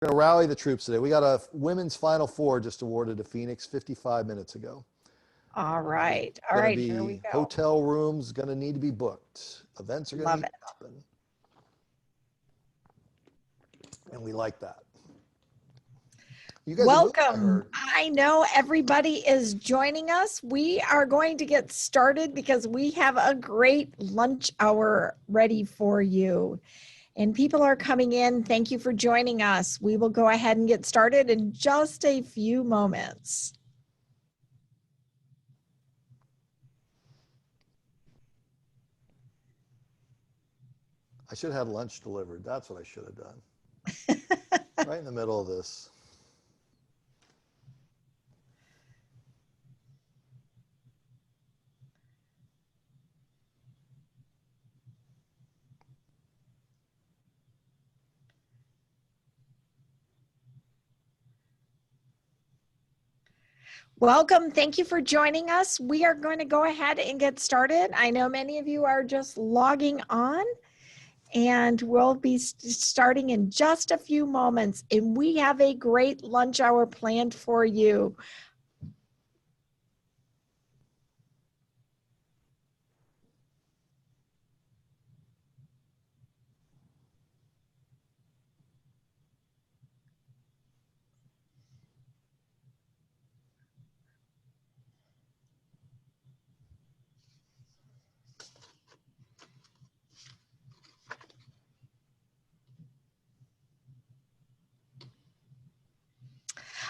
We're going to rally the troops today. We got a women's Final Four just awarded to Phoenix 55 minutes ago. All right. All Gonna right, be here we go. Hotel rooms going to need to be booked. Events are going to Love need it. to happen. And we like that. You guys are moving, I Welcome. heard. I know everybody is joining us. We are going to get started because we have a great lunch hour ready for you. And people are coming in. Thank you for joining us. We will go ahead and get started in just a few moments. I should have had lunch delivered. That's what I should have done. Right in the middle of this. Welcome. Thank you for joining us. We are going to go ahead and get started. I know many of you are just logging on, and we'll be starting in just a few moments. And we have a great lunch hour planned for you.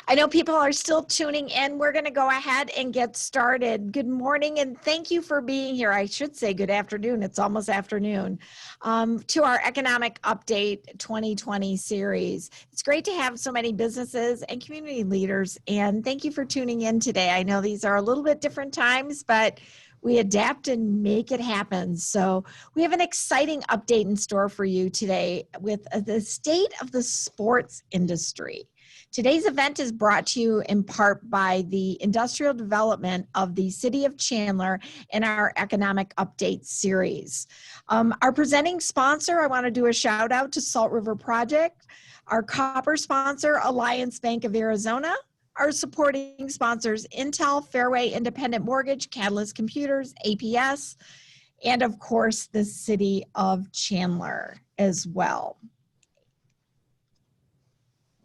I know people are still tuning in. We're going to go ahead and get started. Good morning, and thank you for being here. I should say good afternoon. It's almost afternoon. To our Economic Update 2020 series. It's great to have so many businesses and community leaders, and thank you for tuning in today. I know these are a little bit different times, but we adapt and make it happen. So we have an exciting update in store for you today with the state of the sports industry. Today's event is brought to you in part by the industrial development of the City of Chandler in our Economic Update series. Our presenting sponsor, I want to do a shout out to Salt River Project, our copper sponsor, Alliance Bank of Arizona, our supporting sponsors, Intel, Fairway Independent Mortgage, Catalyst Computers, APS, and of course, the City of Chandler as well.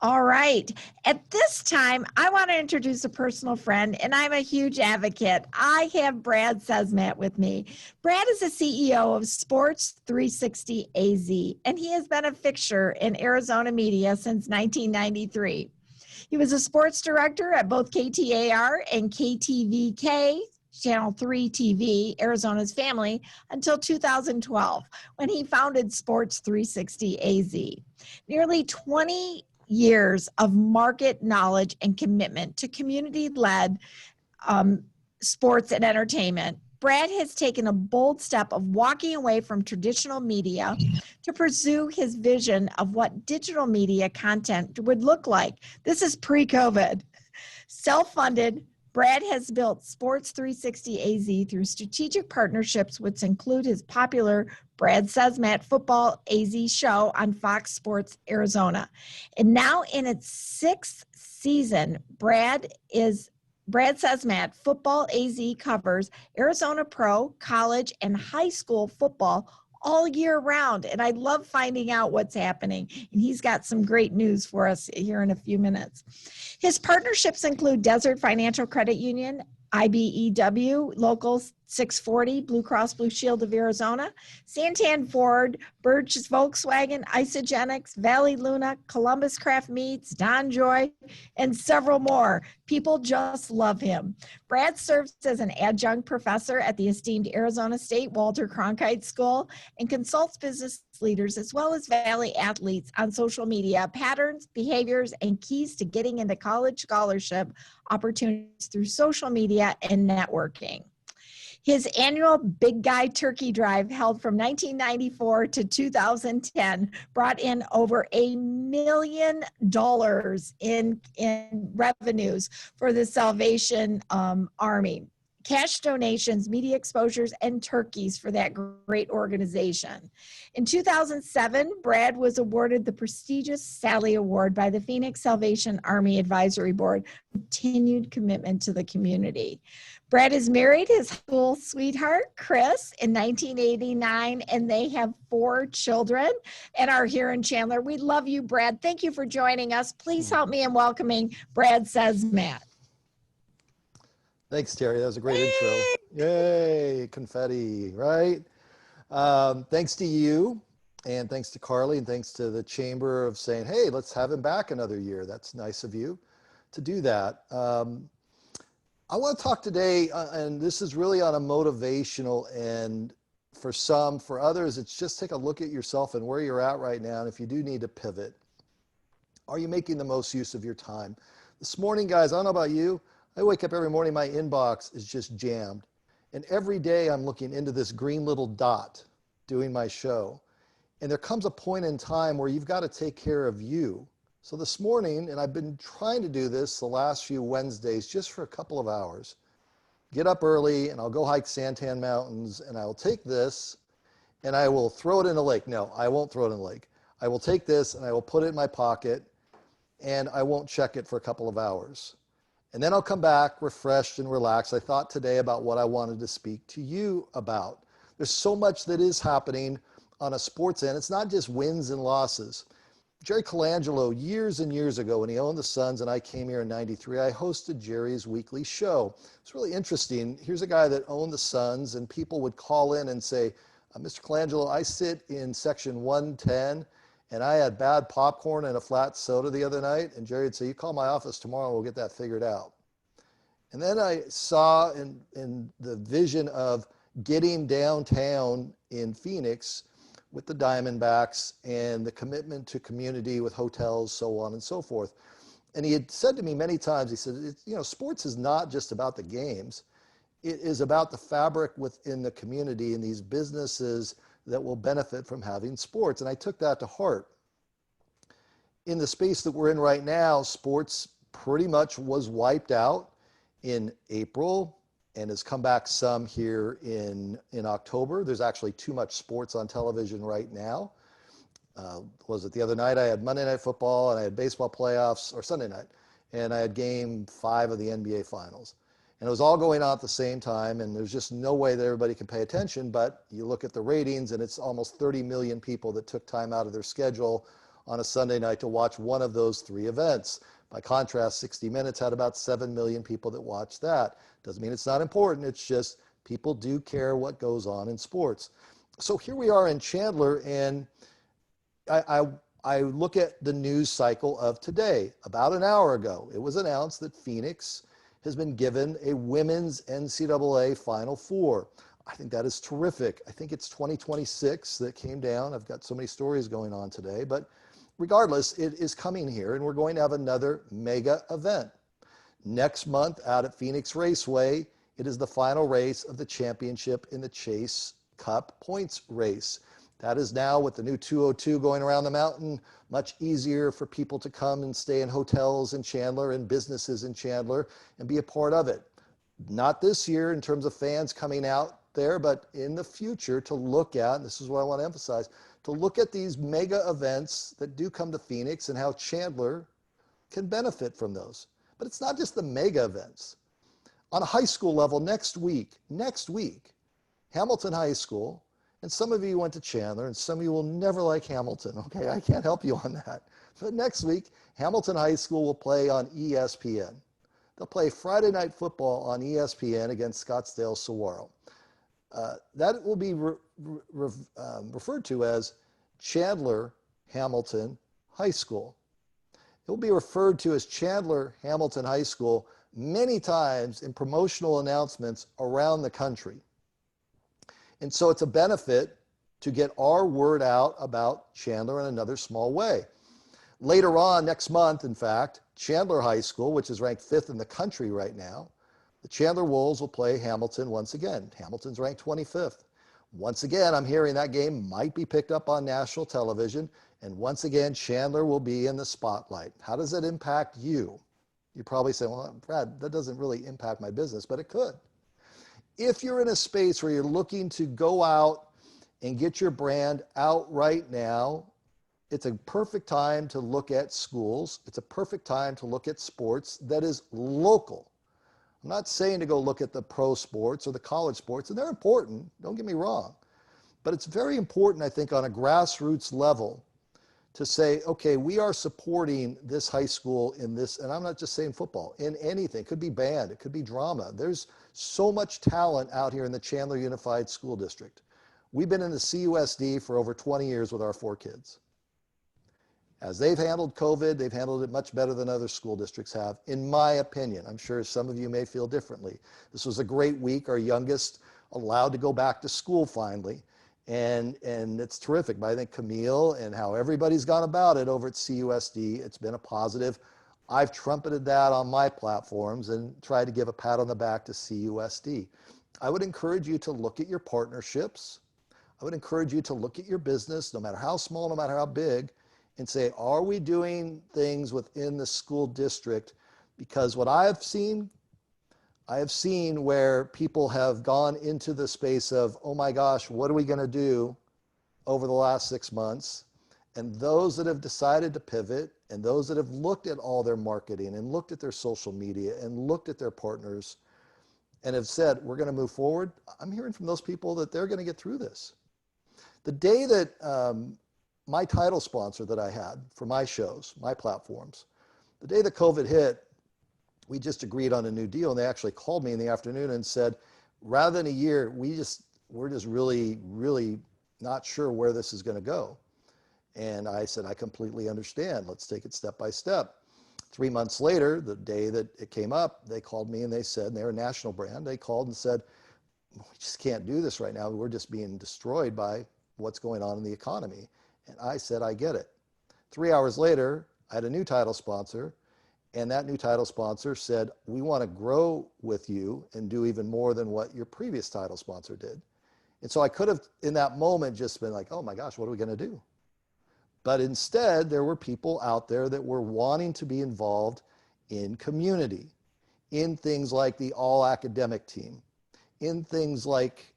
All right. At this time, I want to introduce a personal friend, and I'm a huge advocate. I have Brad Cesmat with me. Brad is the CEO of Sports 360 AZ, and he has been a fixture in Arizona media since 1993. He was a sports director at both KTAR and KTVK, Channel 3 TV, Arizona's Family, until 2012, when he founded Sports 360 AZ. Nearly 20 years of market knowledge and commitment to community-led sports and entertainment, Brad has taken a bold step of walking away from traditional media to pursue his vision of what digital media content would look like. This is pre-COVID. Self-funded, Brad has built Sports 360 AZ through strategic partnerships, which include his popular Brad Cesmat Football AZ show on Fox Sports Arizona. And now in its 6th season, Brad Cesmat Football AZ covers Arizona pro, college, and high school football all year round. And I love finding out what's happening. And he's got some great news for us here in a few minutes. His partnerships include Desert Financial Credit Union, IBEW, Local 640, Blue Cross Blue Shield of Arizona, Santan Ford, Birch's Volkswagen, Isogenics, Valley Luna, Columbus Craft Meats, Don Joy, and several more. People just love him. Brad serves as an adjunct professor at the esteemed Arizona State Walter Cronkite School and consults business leaders as well as Valley athletes on social media patterns, behaviors, and keys to getting into college scholarship opportunities through social media and networking. His annual Big Guy Turkey Drive, held from 1994 to 2010, brought in over $1 million in revenues for the Salvation Army. cash donations, media exposures, and turkeys for that great organization. In 2007, Brad was awarded the prestigious Sally Award by the Phoenix Salvation Army Advisory Board, continued commitment to the community. Brad is married his school sweetheart, Chris, in 1989, and they have 4 children and are here in Chandler. We love you, Brad. Thank you for joining us. Please help me in welcoming Brad Cesmat. Thanks, Terry. That was a great intro. Yay, confetti, right? Thanks to you, and thanks to Carly, and thanks to the Chamber of saying, hey, let's have him back another year. That's nice of you to do that. I want to talk today, and this is really on a motivational end for some. For others, it's just take a look at yourself and where you're at right now, and if you do need to pivot, are you making the most use of your time? This morning, guys, I don't know about you, I wake up every morning, my inbox is just jammed. And every day I'm looking into this green little dot doing my show. And there comes a point in time where you've got to take care of you. So this morning, and I've been trying to do this the last few Wednesdays just for a couple of hours, get up early and I'll go hike Santan Mountains and I'll take this and I will throw it in a lake. No, I won't throw it in a lake. I will take this and I will put it in my pocket and I won't check it for a couple of hours. And then I'll come back refreshed and relaxed. I thought today about what I wanted to speak to you about. There's so much that is happening on a sports end. It's not just wins and losses. Jerry Colangelo, years and years ago, when he owned the Suns and I came here in '93, I hosted Jerry's weekly show. It's really interesting. Here's a guy that owned the Suns, and people would call in and say, Mr. Colangelo, I sit in section 110, and I had bad popcorn and a flat soda the other night. And Jerry would say, you call my office tomorrow, we'll get that figured out. And then I saw in the vision of getting downtown in Phoenix with the Diamondbacks and the commitment to community with hotels, so on and so forth. And he had said to me many times, he said, sports is not just about the games. It is about the fabric within the community and these businesses that will benefit from having sports. And I took that to heart. In the space that we're in right now, sports pretty much was wiped out in April and has come back some here in October. There's actually too much sports on television right now. Was it the other night? I had Monday Night Football and I had baseball playoffs, or Sunday night, and I had game 5 of the NBA Finals. And it was all going on at the same time, and there's just no way that everybody can pay attention, but you look at the ratings, and it's almost 30 million people that took time out of their schedule on a Sunday night to watch one of those 3 events. By contrast, 60 Minutes had about 7 million people that watched that. Doesn't mean it's not important, it's just people do care what goes on in sports. So here we are in Chandler, and I look at the news cycle of today. About an hour ago, it was announced that Phoenix has been given a women's NCAA Final Four. I think that is terrific. I think it's 2026 that came down. I've got so many stories going on today, but regardless, it is coming here, and we're going to have another mega event. Next month out at Phoenix Raceway, it is the final race of the championship in the Chase Cup points race. That is now with the new 202 going around the mountain, much easier for people to come and stay in hotels in Chandler and businesses in Chandler and be a part of it. Not this year in terms of fans coming out there, but in the future to look at, and this is what I want to emphasize, to look at these mega events that do come to Phoenix and how Chandler can benefit from those. But it's not just the mega events. On a high school level, next week, Hamilton High School, and some of you went to Chandler, and some of you will never like Hamilton, okay? I can't help you on that. But next week, Hamilton High School will play on ESPN. They'll play Friday Night Football on ESPN against Scottsdale Saguaro. That will be referred to as Chandler Hamilton High School. It will be referred to as Chandler Hamilton High School many times in promotional announcements around the country. And so it's a benefit to get our word out about Chandler in another small way. Later on, next month, in fact, Chandler High School, which is ranked 5th in the country right now, the Chandler Wolves will play Hamilton once again. Hamilton's ranked 25th. Once again, I'm hearing that game might be picked up on national television, and once again, Chandler will be in the spotlight. How does that impact you? You probably say, well, Brad, that doesn't really impact my business, but it could. If you're in a space where you're looking to go out and get your brand out right now, it's a perfect time to look at schools. It's a perfect time to look at sports that is local. I'm not saying to go look at the pro sports or the college sports, and they're important, don't get me wrong. But it's very important, I think, on a grassroots level to say, okay, we are supporting this high school in this, and I'm not just saying football, in anything. It could be band, it could be drama. There's so much talent out here in the Chandler Unified School District. We've been in the CUSD for over 20 years with our 4 kids. As they've handled COVID, they've handled it much better than other school districts have, in my opinion. I'm sure some of you may feel differently. This was a great week. Our youngest allowed to go back to school finally. And it's terrific. But I think Camille and how everybody's gone about it over at CUSD, it's been a positive. I've trumpeted that on my platforms and tried to give a pat on the back to CUSD. I would encourage you to look at your partnerships. I would encourage you to look at your business, no matter how small, no matter how big, and say, are we doing things within the school district? Because what I have seen where people have gone into the space of, oh my gosh, what are we going to do over the last 6 months? And those that have decided to pivot, and those that have looked at all their marketing and looked at their social media and looked at their partners and have said, we're going to move forward. I'm hearing from those people that they're going to get through this. The day that my title sponsor that I had for my shows, my platforms, the day that COVID hit, we just agreed on a new deal, and they actually called me in the afternoon and said, rather than a year, we're just really, really not sure where this is going to go. And I said, I completely understand. Let's take it step by step. 3 months later, the day that it came up, they called me and they said, and they're a national brand, they called and said, we just can't do this right now. We're just being destroyed by what's going on in the economy. And I said, I get it. 3 hours later, I had a new title sponsor, and that new title sponsor said, we want to grow with you and do even more than what your previous title sponsor did. And so I could have, in that moment, just been like, oh my gosh, what are we going to do? But instead, there were people out there that were wanting to be involved in community, in things like the all academic team, in things like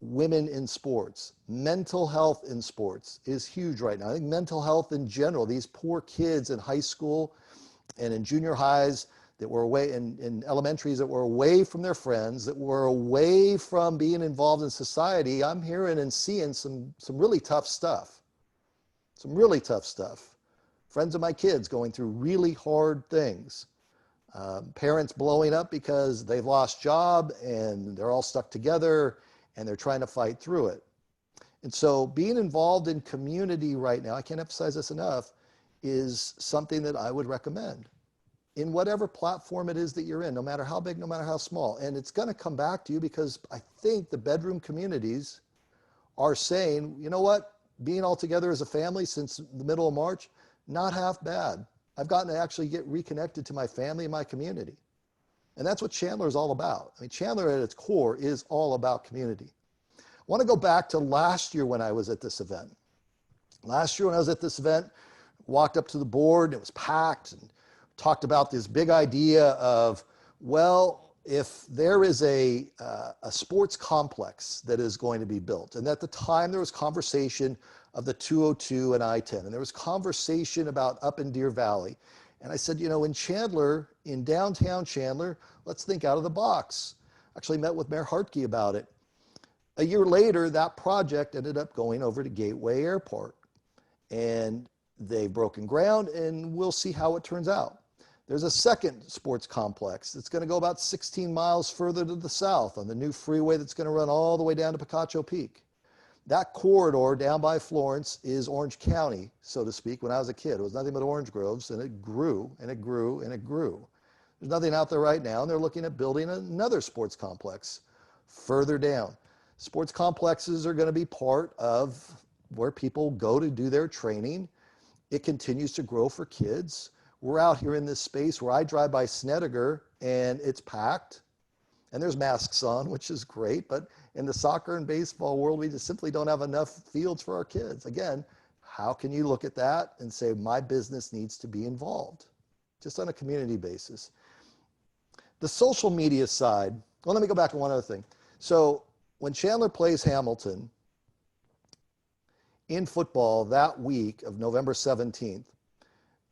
women in sports. Mental health in sports is huge right now. I think mental health in general, these poor kids in high school and in junior highs that were away, in elementaries that were away from their friends, that were away from being involved in society, I'm hearing and seeing some really tough stuff. Some really tough stuff. Friends of my kids going through really hard things. Parents blowing up because they've lost job and they're all stuck together and they're trying to fight through it. And so being involved in community right now, I can't emphasize this enough, is something that I would recommend in whatever platform it is that you're in, no matter how big, no matter how small. And it's going to come back to you because I think the bedroom communities are saying, you know what, being all together as a family since the middle of March, not half bad. I've gotten to actually get reconnected to my family and my community. And that's what Chandler is all about. I mean, Chandler at its core is all about community. I want to go back to last year when I was at this event. Last year when I was at this event, walked up to the board, it was packed, and talked about this big idea of, well, if there is a sports complex that is going to be built, and at the time there was conversation of the 202 and I-10, and there was conversation about up in Deer Valley. And I said, you know, in Chandler, in downtown Chandler, let's think out of the box. Actually met with Mayor Hartke about it. A year later, that project ended up going over to Gateway Airport. And they've broken ground, and we'll see how it turns out. There's a second sports complex that's going to go about 16 miles further to the south on the new freeway that's going to run all the way down to Picacho Peak. That corridor down by Florence is Orange County, so to speak. When I was a kid, it was nothing but orange groves, and it grew and it grew and it grew. There's nothing out there right now, and they're looking at building another sports complex further down. Sports complexes are going to be part of where people go to do their training. It continues to grow for kids. We're out here in this space where I drive by Snedeker and it's packed and there's masks on, which is great. But in the soccer and baseball world, we just simply don't have enough fields for our kids. Again, how can you look at that and say, my business needs to be involved just on a community basis? The social media side, Well, let me go back to one other thing. So when Chandler plays Hamilton in football that week of November 17th,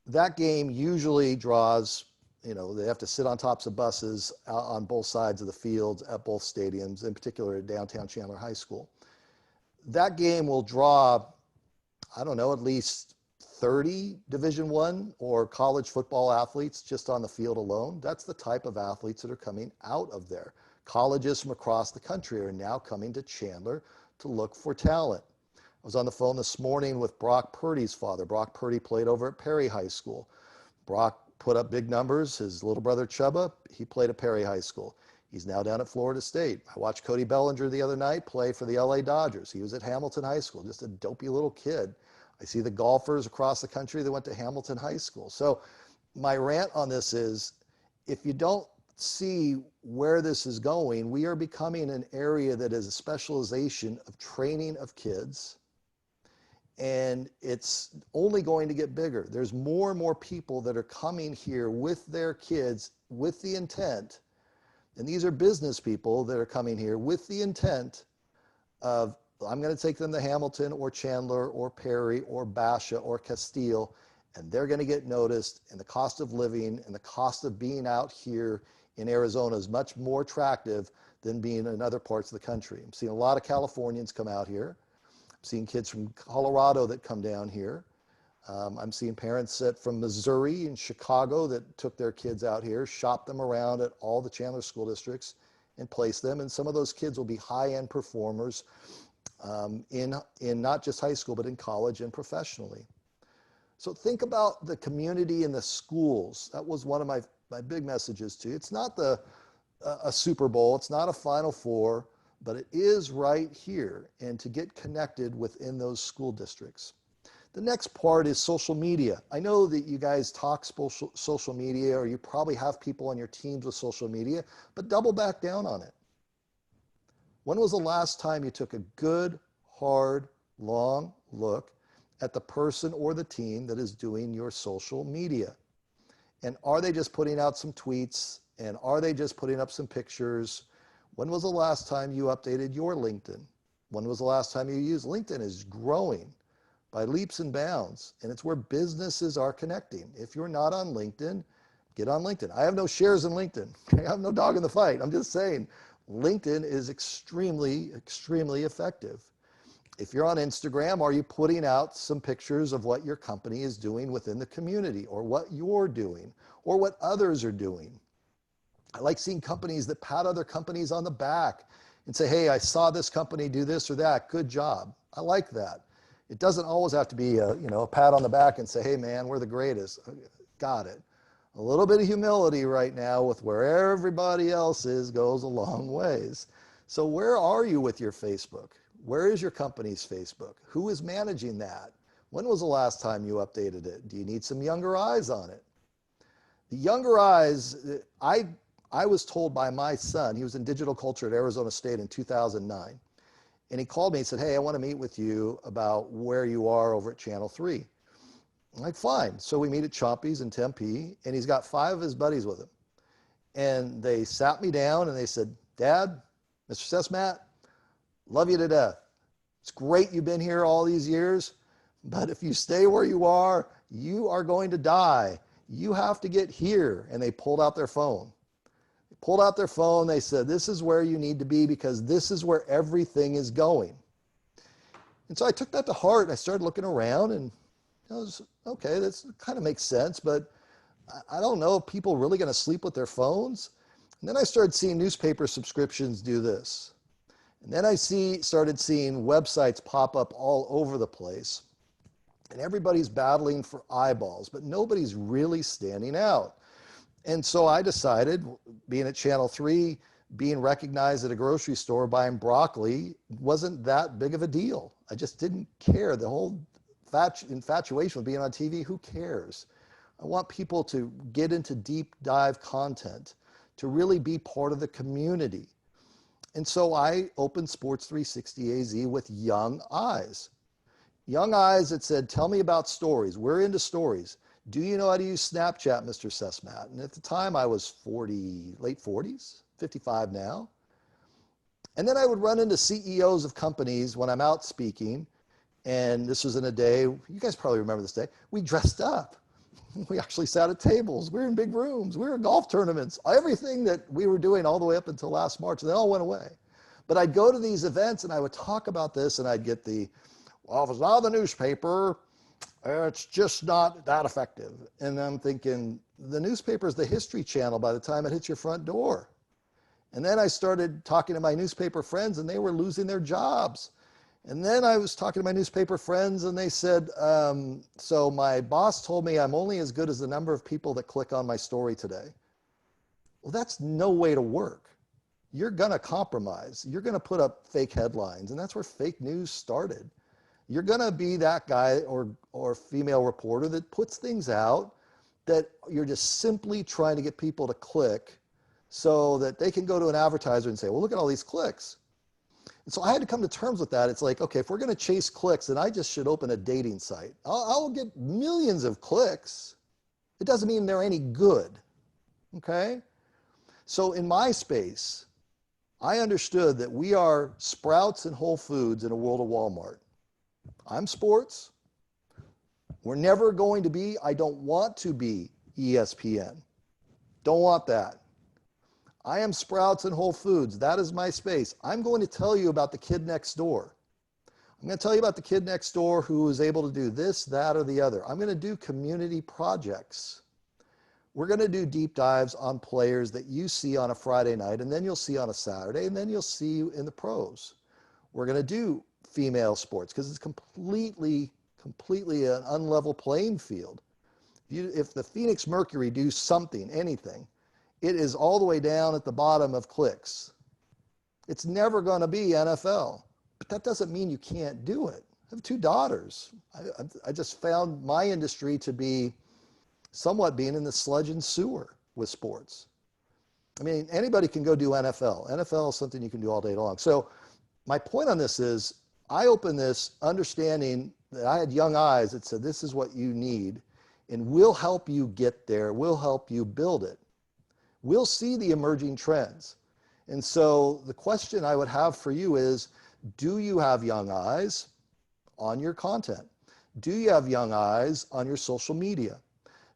that game usually draws, they have to sit on tops of buses out on both sides of the fields at both stadiums, in particular at downtown Chandler High School. That game will draw, I don't know, at least 30 Division I or college football athletes just on the field alone. That's the type of athletes that are coming out of there. Colleges from across the country are now coming to Chandler to look for talent. I was on the phone this morning with Brock Purdy's father. Brock Purdy played over at Perry High School. Brock put up big numbers. His little brother Chubba, he played at Perry High School. He's now down at Florida State. I watched Cody Bellinger the other night play for the LA Dodgers. He was at Hamilton High School, just a dopey little kid. I see the golfers across the country that went to Hamilton High School. So my rant on this is, if you don't see where this is going, we are becoming an area that is a specialization of training of kids, and it's only going to get bigger. There's more and more people that are coming here with their kids with the intent, and these are business people that are coming here with the intent of, I'm going to take them to Hamilton or Chandler or Perry or Basha or Castile, and they're going to get noticed, and the cost of living and the cost of being out here in Arizona is much more attractive than being in other parts of the country. I'm seeing a lot of Californians come out here. I'm seeing kids from Colorado that come down here. I'm seeing parents from Missouri and Chicago that took their kids out here, shopped them around at all the Chandler school districts and placed them. And some of those kids will be high-end performers in not just high school, but in college and professionally. So think about the community and the schools. That was one of my big messages to you. It's not a Super Bowl, it's not a Final Four, but it is right here, and to get connected within those school districts. The next part is social media. I know that you guys talk social media, or you probably have people on your teams with social media, but double back down on it. When was the last time you took a good, hard, long look at the person or the team that is doing your social media? And are they just putting out some tweets? And are they just putting up some pictures? When was the last time you updated your LinkedIn? When was the last time you used LinkedIn? Is growing by leaps and bounds, and it's where businesses are connecting. If you're not on LinkedIn, get on LinkedIn. I have no shares in LinkedIn. I have no dog in the fight. I'm just saying LinkedIn is extremely, extremely effective. If you're on Instagram, are you putting out some pictures of what your company is doing within the community, or what you're doing, or what others are doing? I like seeing companies that pat other companies on the back and say, hey, I saw this company do this or that. Good job. I like that. It doesn't always have to be a pat on the back and say, hey, man, we're the greatest. Got it. A little bit of humility right now with where everybody else is goes a long ways. So where are you with your Facebook? Where is your company's Facebook? Who is managing that? When was the last time you updated it? Do you need some younger eyes on it? The younger eyes, I was told by my son, he was in digital culture at Arizona State in 2009. And he called me and said, hey, I want to meet with you about where you are over at Channel 3. I'm like, fine. So we meet at Chompy's in Tempe, and he's got 5 of his buddies with him. And they sat me down and they said, Dad, Mr. Cesmat, love you to death. It's great you've been here all these years, but if you stay where you are going to die. You have to get here. And they pulled out their phone. Pulled out their phone. They said, this is where you need to be because this is where everything is going. And so I took that to heart and I started looking around and I was, okay, that kind of makes sense, but I don't know if people are really going to sleep with their phones. And then I started seeing newspaper subscriptions do this. And then I started seeing websites pop up all over the place. And everybody's battling for eyeballs, but nobody's really standing out. And so I decided, being at Channel 3, being recognized at a grocery store buying broccoli wasn't that big of a deal. I just didn't care. The whole infatuation with being on TV, who cares? I want people to get into deep dive content, to really be part of the community. And so I opened Sports 360 AZ with young eyes. Young eyes that said, tell me about stories. We're into stories. Do you know how to use Snapchat, Mr. Cesmat? And at the time I was 40, late 40s, 55 now. And then I would run into CEOs of companies when I'm out speaking. And this was in a day, you guys probably remember this day, we dressed up. We actually sat at tables. We were in big rooms. We were in golf tournaments. Everything that we were doing all the way up until last March, and they all went away. But I'd go to these events and I would talk about this, and I'd get well, if it's not in the newspaper, it's just not that effective. And I'm thinking, the newspaper is the History Channel by the time it hits your front door. And then I started talking to my newspaper friends, and they were losing their jobs. And then I was talking to my newspaper friends, and they said, so my boss told me I'm only as good as the number of people that click on my story today. Well, that's no way to work. You're going to compromise. You're going to put up fake headlines, and that's where fake news started. You're going to be that guy or female reporter that puts things out that you're just simply trying to get people to click so that they can go to an advertiser and say, well, look at all these clicks. And so I had to come to terms with that. It's like, okay, if we're going to chase clicks, then I just should open a dating site. I'll get millions of clicks. It doesn't mean they're any good, okay? So in my space, I understood that we are Sprouts and Whole Foods in a world of Walmart. I'm sports. We're never going to be, I don't want to be ESPN. Don't want that. I am Sprouts and Whole Foods. That is my space. I'm going to tell you about the kid next door. I'm going to tell you about the kid next door who is able to do this, that, or the other. I'm going to do community projects. We're going to do deep dives on players that you see on a Friday night, and then you'll see on a Saturday, and then you'll see in the pros. We're going to do female sports because it's completely an unlevel playing field. If the Phoenix Mercury do something, anything, it is all the way down at the bottom of clicks. It's never going to be NFL, but that doesn't mean you can't do it. I have 2 daughters. I just found my industry to be somewhat being in the sludge and sewer with sports. I mean, anybody can go do NFL. NFL is something you can do all day long. So my point on this is I opened this understanding that I had young eyes that said, this is what you need, and we'll help you get there. We'll help you build it. We'll see the emerging trends. And so the question I would have for you is, do you have young eyes on your content? Do you have young eyes on your social media?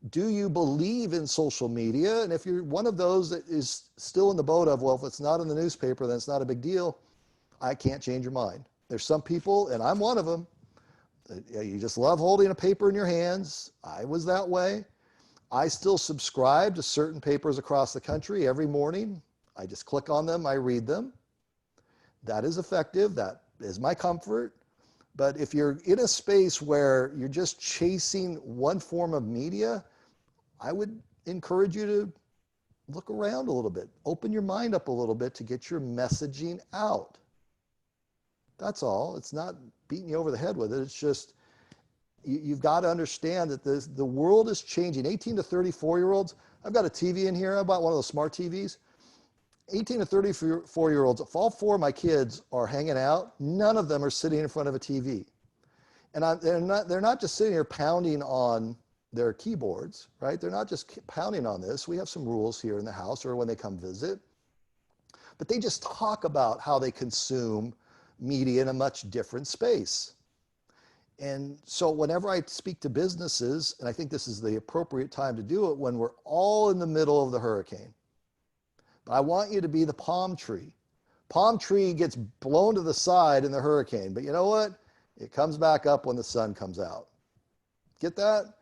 Do you believe in social media? And if you're one of those that is still in the boat of, well, if it's not in the newspaper, then it's not a big deal, I can't change your mind. There's some people, and I'm one of them, you just love holding a paper in your hands. I was that way. I still subscribe to certain papers across the country every morning. I just click on them, I read them. That is effective, that is my comfort. But if you're in a space where you're just chasing one form of media, I would encourage you to look around a little bit, open your mind up a little bit to get your messaging out. That's all. It's not beating you over the head with it. It's just, you've got to understand that the world is changing. 18 to 34-year-olds, I've got a TV in here. I bought one of those smart TVs. 18 to 34-year-olds, if all 4 of my kids are hanging out, none of them are sitting in front of a TV. And they're not just sitting here pounding on their keyboards, right? They're not just pounding on this. We have some rules here in the house or when they come visit. But they just talk about how they consume media in a much different space. And so whenever I speak to businesses, and I think this is the appropriate time to do it, when we're all in the middle of the hurricane, but I want you to be the palm tree. Palm tree gets blown to the side in the hurricane, but you know what? It comes back up when the sun comes out. Get that?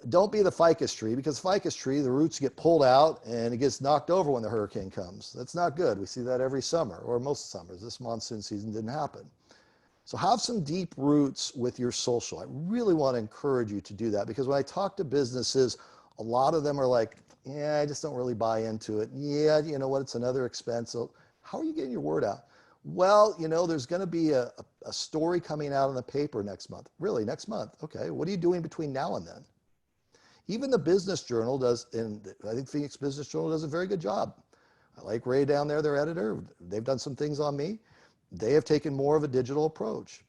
Don't be the ficus tree, because ficus tree, the roots get pulled out and it gets knocked over when the hurricane comes. That's not good. We see that every summer, or most summers. This monsoon season didn't happen. So have some deep roots with your social. I really want to encourage you to do that, because when I talk to businesses, a lot of them are like, yeah, I just don't really buy into it. Yeah, you know what? It's another expense. So how are you getting your word out? Well, you know, there's going to be a story coming out in the paper next month. Really, next month? Okay, what are you doing between now and then? Even the Business Journal does, and I think Phoenix Business Journal does a very good job. I like Ray down there, their editor. They've done some things on me. They have taken more of a digital approach.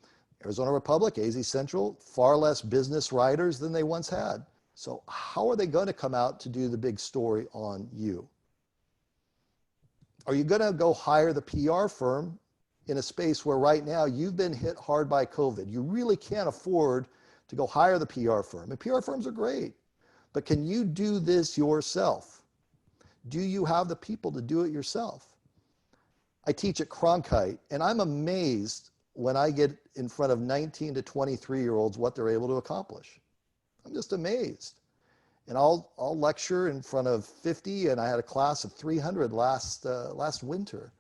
Arizona Republic, AZ Central, far less business writers than they once had. So how are they going to come out to do the big story on you? Are you going to go hire the PR firm in a space where right now you've been hit hard by COVID? You really can't afford to go hire the PR firm. And PR firms are great, but can you do this yourself? Do you have the people to do it yourself? I teach at Cronkite, and I'm amazed when I get in front of 19 to 23-year-olds what they're able to accomplish. I'm just amazed. And I'll lecture in front of 50, and I had a class of 300 last winter.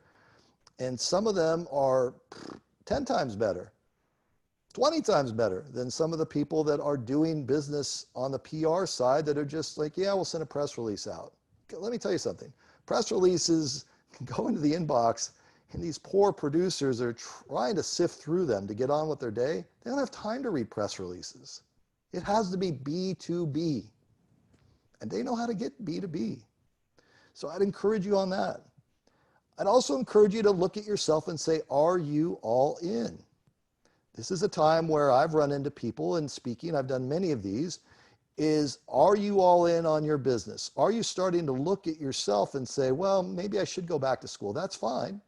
And some of them are 10 times better, 20 times better than some of the people that are doing business on the PR side that are just like, yeah, we'll send a press release out. Let me tell you something. Press releases go into the inbox, and these poor producers are trying to sift through them to get on with their day. They don't have time to read press releases. It has to be B2B. And they know how to get B2B. So I'd encourage you on that. I'd also encourage you to look at yourself and say, are you all in? This is a time where I've run into people in speaking, I've done many of these, is are you all in on your business? Are you starting to look at yourself and say, well, maybe I should go back to school. That's fine.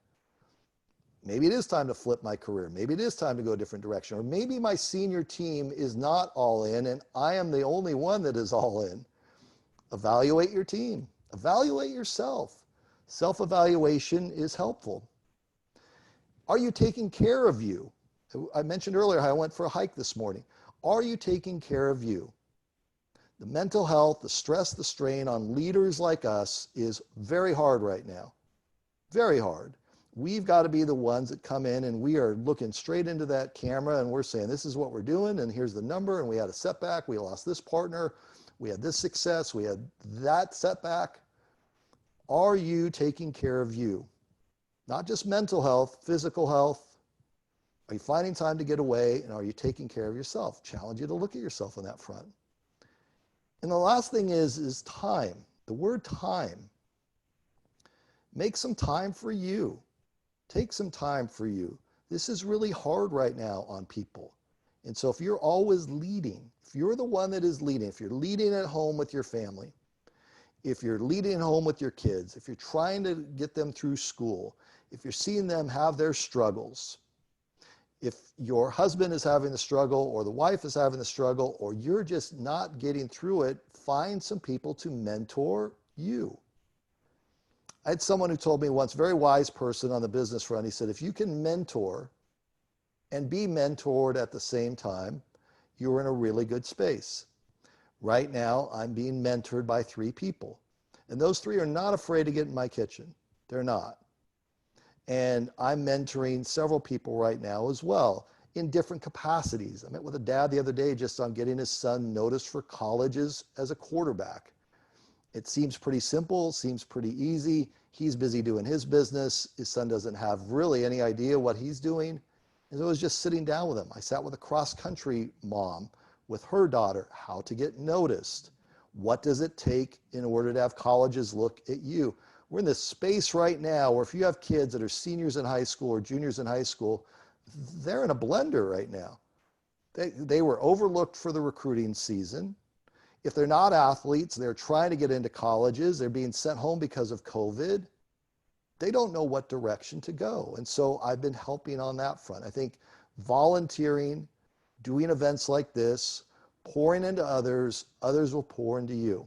Maybe it is time to flip my career. Maybe it is time to go a different direction. Or maybe my senior team is not all in and I am the only one that is all in. Evaluate your team. Evaluate yourself. Self-evaluation is helpful. Are you taking care of you? I mentioned earlier how I went for a hike this morning. Are you taking care of you? The mental health, the stress, the strain on leaders like us is very hard right now. Very hard. We've got to be the ones that come in and we are looking straight into that camera and we're saying, this is what we're doing and here's the number and we had a setback, we lost this partner, we had this success, we had that setback. Are you taking care of you? Not just mental health, physical health. Are you finding time to get away and are you taking care of yourself? Challenge you to look at yourself on that front. And the last thing is time. The word time. Make some time for you. Take some time for you. This is really hard right now on people. And so if you're always leading, if you're the one that is leading, if you're leading at home with your family, if you're leading at home with your kids, if you're trying to get them through school, if you're seeing them have their struggles, if your husband is having a struggle or the wife is having a struggle or you're just not getting through it, find some people to mentor you. I had someone who told me once, very wise person on the business front, he said, if you can mentor and be mentored at the same time, you're in a really good space. Right now, I'm being mentored by 3 people. And those 3 are not afraid to get in my kitchen. They're not. And I'm mentoring several people right now as well in different capacities. I met with a dad the other day just on getting his son noticed for colleges as a quarterback. It seems pretty simple, seems pretty easy. He's busy doing his business. His son doesn't have really any idea what he's doing. And so I was just sitting down with him. I sat with a cross-country mom with her daughter, how to get noticed. What does it take in order to have colleges look at you? We're in this space right now where if you have kids that are seniors in high school or juniors in high school, they're in a blender right now. They were overlooked for the recruiting season. If they're not athletes, they're trying to get into colleges, they're being sent home because of COVID. They don't know what direction to go. And so I've been helping on that front. I think volunteering, doing events like this, pouring into others, others will pour into you.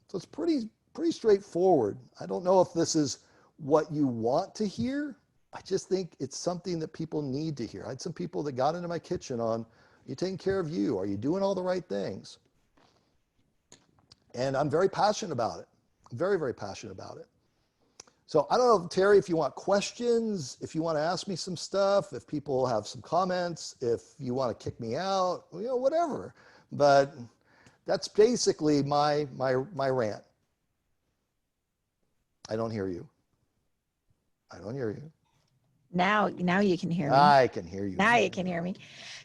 So it's pretty straightforward. I don't know if this is what you want to hear. I just think it's something that people need to hear. I had some people that got into my kitchen on, are you taking care of you? Are you doing all the right things? And I'm very passionate about it. Very, very passionate about it. So I don't know, Terry, if you want questions, if you want to ask me some stuff, if people have some comments, if you want to kick me out, whatever. But that's basically my rant. I don't hear you. I don't hear you. Now you can hear me. I can hear you. Now you can hear me.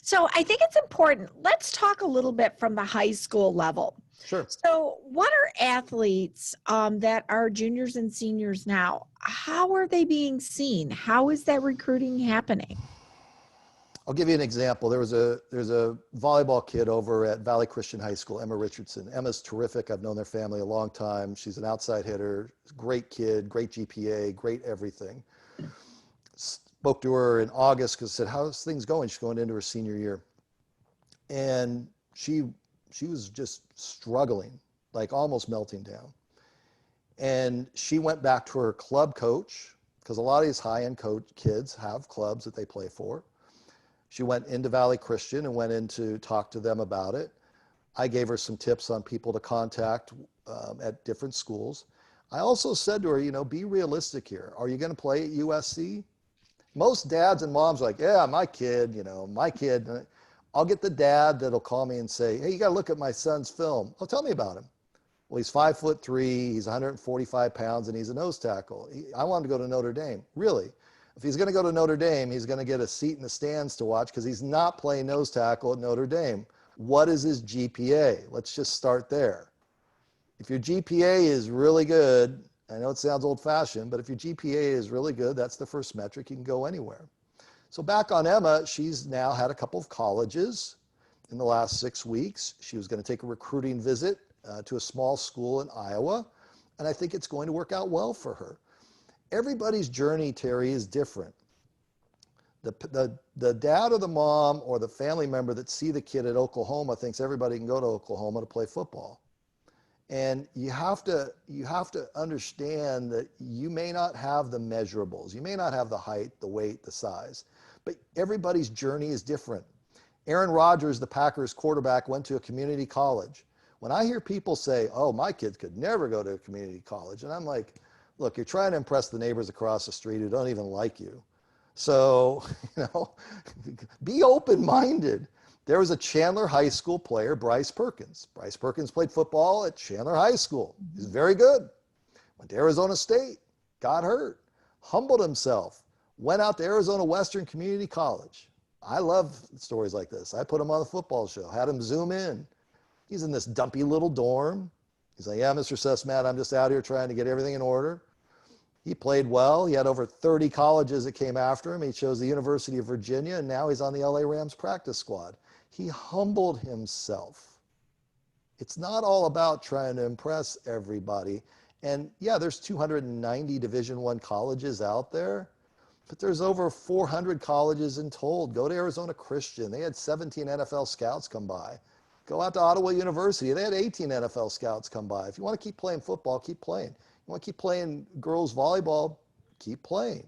So I think it's important. Let's talk a little bit from the high school level. Sure. So what are athletes that are juniors and seniors now? How are they being seen? How is that recruiting happening? I'll give you an example. There's a volleyball kid over at Valley Christian High School, Emma Richardson. Emma's terrific. I've known their family a long time. She's an outside hitter, great kid, great GPA, great everything. Spoke to her in August because I said, how's things going? She's going into her senior year. And she was just struggling, like almost melting down. And she went back to her club coach, because a lot of these high-end kids have clubs that they play for. She went into Valley Christian and went in to talk to them about it. I gave her some tips on people to contact at different schools. I also said to her, be realistic here. Are you going to play at USC? Most dads and moms are like, yeah, my kid. I'll get the dad that'll call me and say, hey, you got to look at my son's film. Oh, tell me about him. Well, he's 5'3", he's 145 pounds, and he's a nose tackle. I want him to go to Notre Dame. Really? If he's going to go to Notre Dame, he's going to get a seat in the stands to watch because he's not playing nose tackle at Notre Dame. What is his GPA? Let's just start there. If your GPA is really good, I know it sounds old-fashioned, but if your GPA is really good, that's the first metric. You can go anywhere. So back on Emma, she's now had a couple of colleges in the last 6 weeks. She was going to take a recruiting visit to a small school in Iowa, and I think it's going to work out well for her. Everybody's journey, Terry, is different. The dad or the mom or the family member that see the kid at Oklahoma thinks everybody can go to Oklahoma to play football. And you have to understand that you may not have the measurables. You may not have the height, the weight, the size, but everybody's journey is different. Aaron Rodgers, the Packers quarterback, went to a community college. When I hear people say, oh, my kids could never go to a community college, and I'm like, look, you're trying to impress the neighbors across the street who don't even like you. So, be open-minded. There was a Chandler High School player, Bryce Perkins. Bryce Perkins played football at Chandler High School. He's very good. Went to Arizona State, got hurt, humbled himself, went out to Arizona Western Community College. I love stories like this. I put him on the football show, had him zoom in. He's in this dumpy little dorm. He's like, yeah, Mr. Cesmat, I'm just out here trying to get everything in order. He played well. He had over 30 colleges that came after him. He chose the University of Virginia, and now he's on the LA Rams practice squad. He humbled himself. It's not all about trying to impress everybody. And yeah, there's 290 Division I colleges out there, but there's over 400 colleges in total. Go to Arizona Christian. They had 17 NFL scouts come by. Go out to Ottawa University. They had 18 NFL scouts come by. If you want to keep playing football, keep playing. You want to keep playing girls volleyball, keep playing.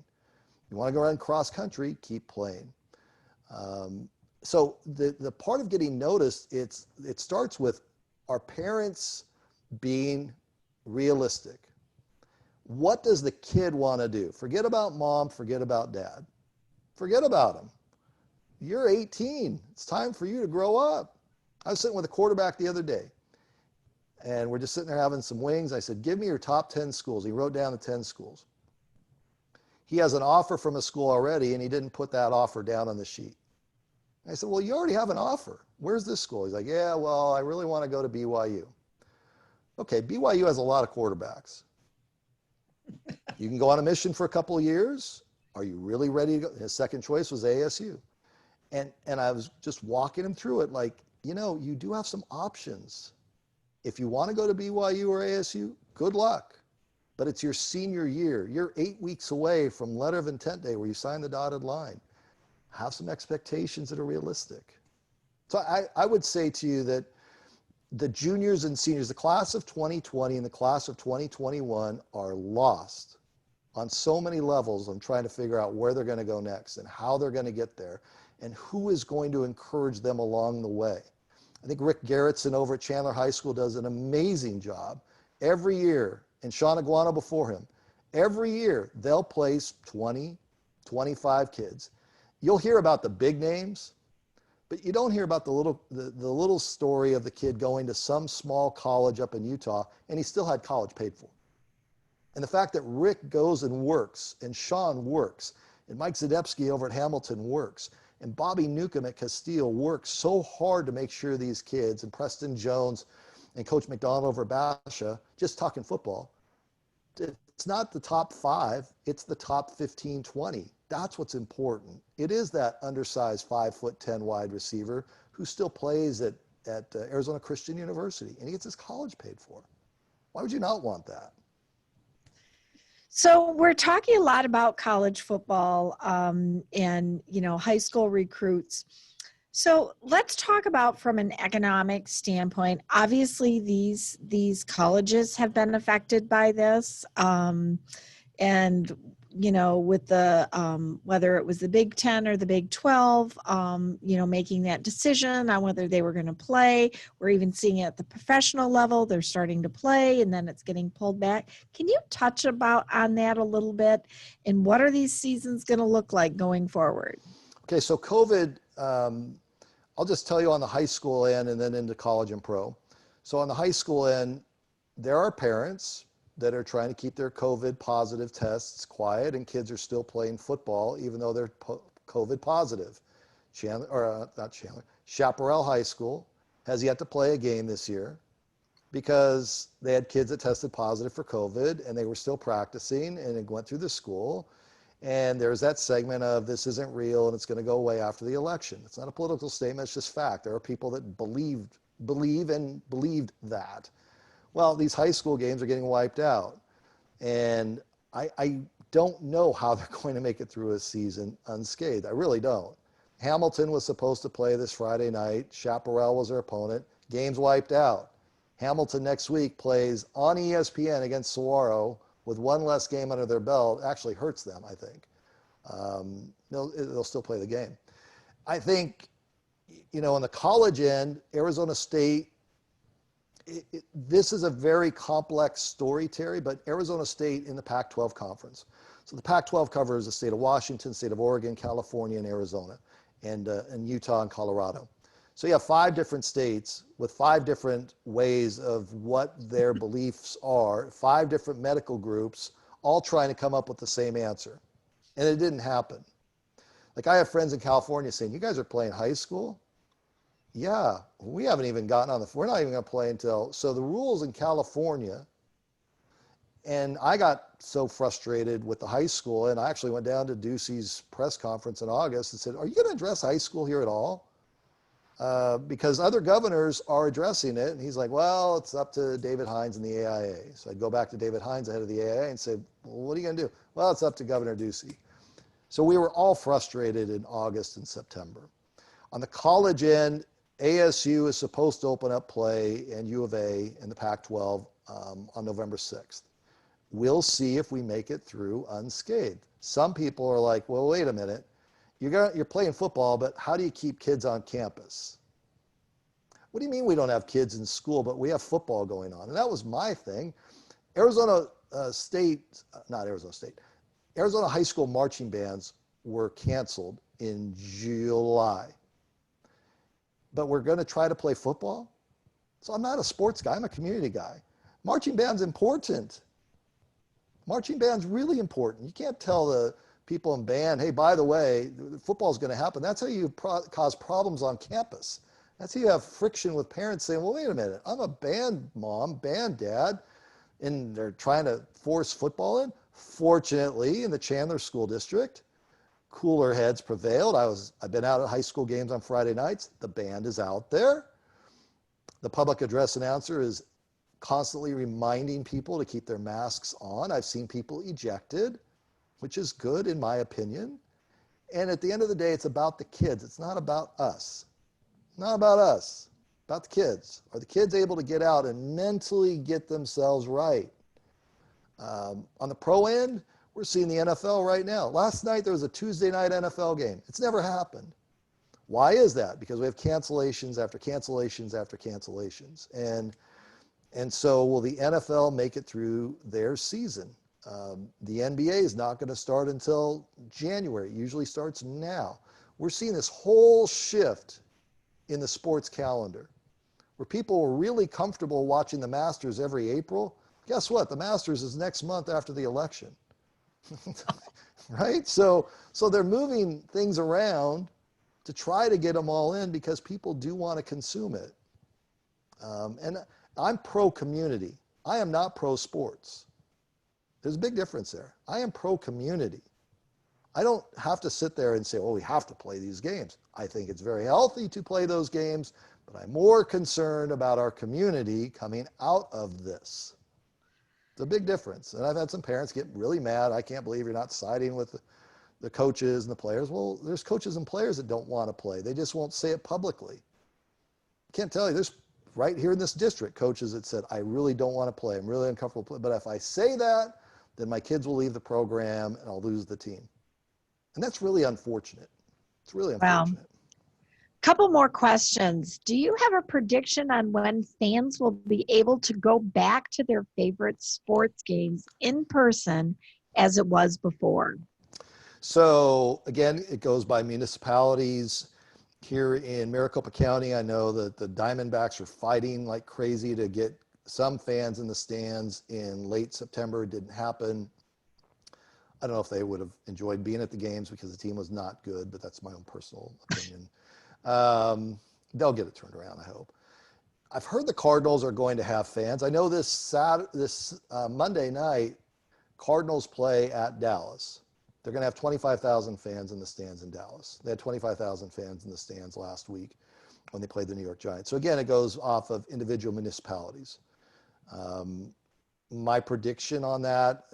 You want to go around cross country, keep playing. So the part of getting noticed, it starts with our parents being realistic. What does the kid want to do? Forget about mom, forget about dad. Forget about them. You're 18. It's time for you to grow up. I was sitting with a quarterback the other day, and we're just sitting there having some wings. I said, give me your top 10 schools. He wrote down the 10 schools. He has an offer from a school already, and he didn't put that offer down on the sheet. I said, well, you already have an offer. Where's this school? He's like, yeah, well, I really want to go to BYU. Okay, BYU has a lot of quarterbacks. You can go on a mission for a couple of years. Are you really ready to go? His second choice was ASU. And I was just walking him through it like, you do have some options. If you want to go to BYU or ASU, good luck. But it's your senior year. You're 8 weeks away from letter of intent day where you sign the dotted line. Have some expectations that are realistic. So I would say to you that the juniors and seniors, the class of 2020 and the class of 2021 are lost on so many levels on trying to figure out where they're going to go next and how they're going to get there and who is going to encourage them along the way. I think Rick Garrettson over at Chandler High School does an amazing job every year, and Sean Aguano before him. Every year, they'll place 20, 25 kids. You'll hear about the big names, but you don't hear about the little story of the kid going to some small college up in Utah, and he still had college paid for. And the fact that Rick goes and works, and Sean works, and Mike Zadepski over at Hamilton works, and Bobby Newcomb at Castile works so hard to make sure these kids, and Preston Jones and Coach McDonald over at Basha, just talking football, it's not the top 5, it's the top 15, 20 That's what's important. It is that undersized 5'10" wide receiver who still plays at Arizona Christian University, and he gets his college paid for. Why would you not want that? So we're talking a lot about college football and high school recruits. So let's talk about from an economic standpoint. Obviously, these colleges have been affected by this, and with the whether it was the Big Ten or the Big 12, making that decision on whether they were going to play. We're even seeing it at the professional level. They're starting to play, and then it's getting pulled back. Can you touch on that a little bit? And what are these seasons going to look like going forward? Okay, so COVID. I'll just tell you on the high school end and then into college and pro. So on the high school end, there are parents that are trying to keep their COVID positive tests quiet, and kids are still playing football even though they're COVID positive. Chaparral High School has yet to play a game this year because they had kids that tested positive for COVID and they were still practicing, and it went through the school. And there's that segment of this isn't real and it's going to go away after the election. It's not a political statement, it's just fact. There are people that believed that. Well, these high school games are getting wiped out. And I don't know how they're going to make it through a season unscathed. I really don't. Hamilton was supposed to play this Friday night. Chaparral was their opponent. Game's wiped out. Hamilton next week plays on ESPN against Saguaro with one less game under their belt. Actually hurts them, I think. They'll still play the game. I think, on the college end, Arizona State, this is a very complex story, Terry, but Arizona State in the Pac-12 conference. So the Pac-12 covers the state of Washington, state of Oregon, California, and Arizona, and Utah and Colorado. So you have 5 different states with 5 different ways of what their beliefs are, 5 different medical groups, all trying to come up with the same answer. And it didn't happen. Like I have friends in California saying, you guys are playing high school? Yeah, we haven't even gotten we're not even going to play until, so the rules in California, and I got so frustrated with the high school, and I actually went down to Ducey's press conference in August and said, are you going to address high school here at all? Because other governors are addressing it, and he's like, well, it's up to David Hines and the AIA. So I'd go back to David Hines, the head of the AIA, and say, well, what are you going to do? Well, it's up to Governor Ducey. So we were all frustrated in August and September. On the college end, ASU is supposed to open up play and U of A in the Pac-12 on November 6th. We'll see if we make it through unscathed. Some people are like, well, wait a minute. You're playing football, but how do you keep kids on campus? What do you mean we don't have kids in school, but we have football going on? And that was my thing. Arizona high school marching bands were canceled in July. But we're going to try to play football? So I'm not a sports guy, I'm a community guy. Marching band's important. Marching band's really important. You can't tell the people in band, hey, by the way, football's going to happen. That's how you cause problems on campus. That's how you have friction with parents saying, well, wait a minute, I'm a band mom, band dad, and they're trying to force football in. Fortunately, in the Chandler School District, cooler heads prevailed. I've been out at high school games on Friday nights. The band is out there. The public address announcer is constantly reminding people to keep their masks on. I've seen people ejected, which is good in my opinion. And at the end of the day, it's about the kids. It's not about us. Not about us, about the kids. Are the kids able to get out and mentally get themselves right? On the pro end, we're seeing the NFL right now. Last night, there was a Tuesday night NFL game. It's never happened. Why is that? Because we have cancellations after cancellations after cancellations. And so will the NFL make it through their season? The NBA is not going to start until January. It usually starts now. We're seeing this whole shift in the sports calendar where people were really comfortable watching the Masters every April. Guess what? The Masters is next month after the election. Right? So they're moving things around to try to get them all in because people do want to consume it. And I'm pro-community. I am not pro-sports. There's a big difference there. I am pro-community. I don't have to sit there and say, well, we have to play these games. I think it's very healthy to play those games, but I'm more concerned about our community coming out of this. It's a big difference. And I've had some parents get really mad. I can't believe you're not siding with the coaches and the players. Well, there's coaches and players that don't want to play. They just won't say it publicly. I can't tell you, there's right here in this district coaches that said, I really don't want to play. I'm really uncomfortable. But if I say that, then my kids will leave the program and I'll lose the team. And that's really unfortunate. It's really unfortunate. Couple more questions. Do you have a prediction on when fans will be able to go back to their favorite sports games in person as it was before? So again, it goes by municipalities. Here in Maricopa County, I know that the Diamondbacks are fighting like crazy to get some fans in the stands in late September. It didn't happen. I don't know if they would have enjoyed being at the games because the team was not good, but that's my own personal opinion. They'll get it turned around, I hope. I've heard the Cardinals are going to have fans. I know this Monday night, Cardinals play at Dallas. They're going to have 25,000 fans in the stands in Dallas. They had 25,000 fans in the stands last week when they played the New York Giants. So again, it goes off of individual municipalities. My prediction on that,